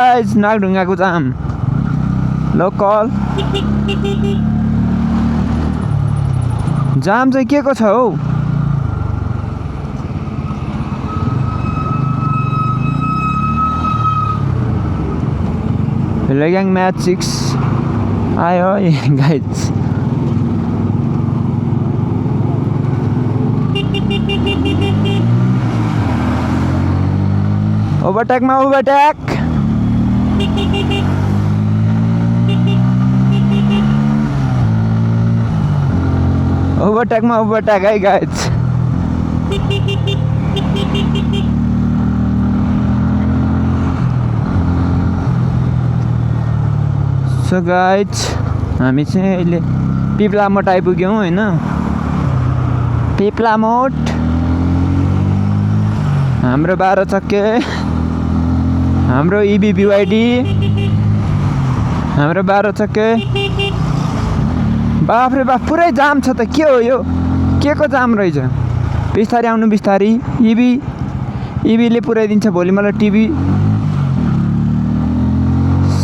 guys नागढुङ्गाको जाम local जाम चाहिँ के को छ हौ Legang Mat 6 आयो गाइस ओभरटेकमा ओभरटेक ओभरटेकमा ओभरटेक है गाइस सो गाइस हामी चाहिँ अहिले पिप्लामोट आइपुग्यौँ हैन पिप्लामोट हाम्रो 12 चक्के हाम्रो इबी बीवाइडी हाम्रो 12 चक्के बाफ रे बाफ पुरै जाम छ त के हो यो के को जाम रहेछ बिस्तारै आउनु बिस्तारै इबीले पुऱ्याइदिन्छ भोलि मलाई टिभी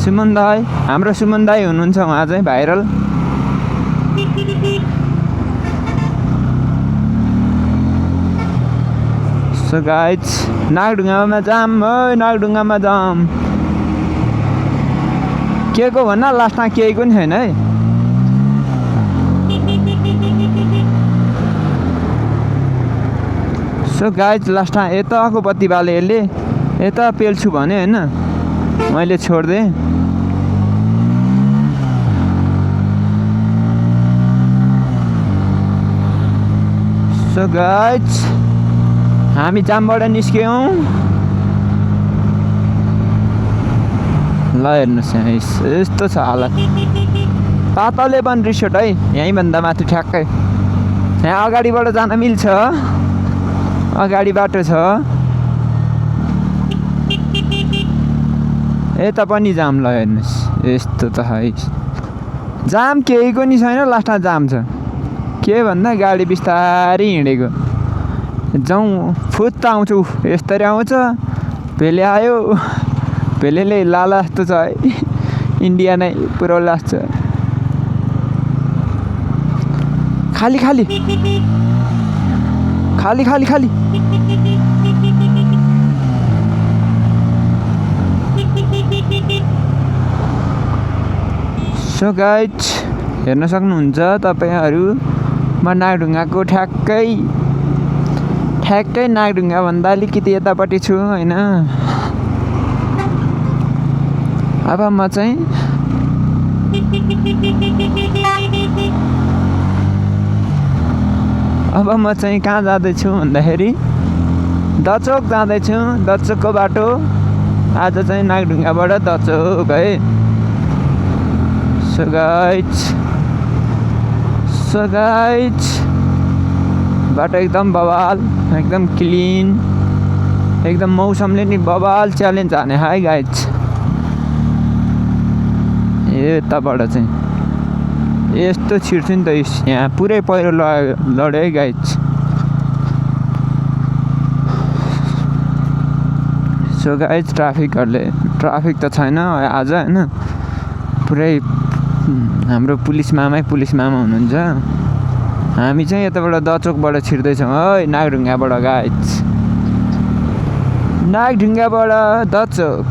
सुमन दाई हाम्रो सुमन दाई हुनुहुन्छ उहाँ चाहिँ भाइरल सो गाइस नागढुङ्गामा जाम है नागढुङ्गामा जाम के को भन्न लास्टमा केही पनि छैन है सो गाइस लास्टमा यताको बत्ती बाले यसले यता पेल्छु भने हैन मैले छोड्दिएँ सो गाइस हामी जामबाट निस्क्यौँ ल हेर्नुहोस् यस्तो छ हालत पातले बन रिसोर्ट है यहीँभन्दा माथि ठ्याक्कै यहाँ अगाडिबाट जान मिल्छ अगाडि बाटो छ यता पनि जाम ल हेर्नुहोस् यस्तो त है जाम केहीको नि छैन लास्टमा जाम छ के भन्दा गाडी बिस्तारै हिँडेको जाउँ फुत्त आउँछु यस्तरी आउँछ भेले आयो भेलेले लाला जस्तो छ है इन्डिया नै पुरो लाग्छ खाली खाली खाली खाली खाली सो गाइस हेर्न सक्नुहुन्छ तपाईहरु म नागढुङ्गाको ठ्याक्कै नागढुङ्गा भन्दा अलिकति यतापट्टि छु हैन अब म चाहिँ कहाँ जाँदैछु भन्दाखेरि दचोक जाँदैछु दचोकको बाटो आज चाहिँ नागढुङ्गाबाट दचोक है सो गाइस बाटो एकदम बवाल एकदम क्लिन एकदम मौसमले नि बवाल च्यालेन्ज हाने है गाइस यताबाट चाहिँ यस्तो छिर्छु नि त यहाँ पुरै पहिरो लड्यो है गाइस सो गाइस ट्राफिक त छैन आज हैन पुरै हाम्रो पुलिस मामा हुनुहुन्छ हामी चाहिँ यताबाट दचोकबाट छिर्दैछौँ है नागढुङ्गाबाट गाइस नागढुङ्गाबाट दचोक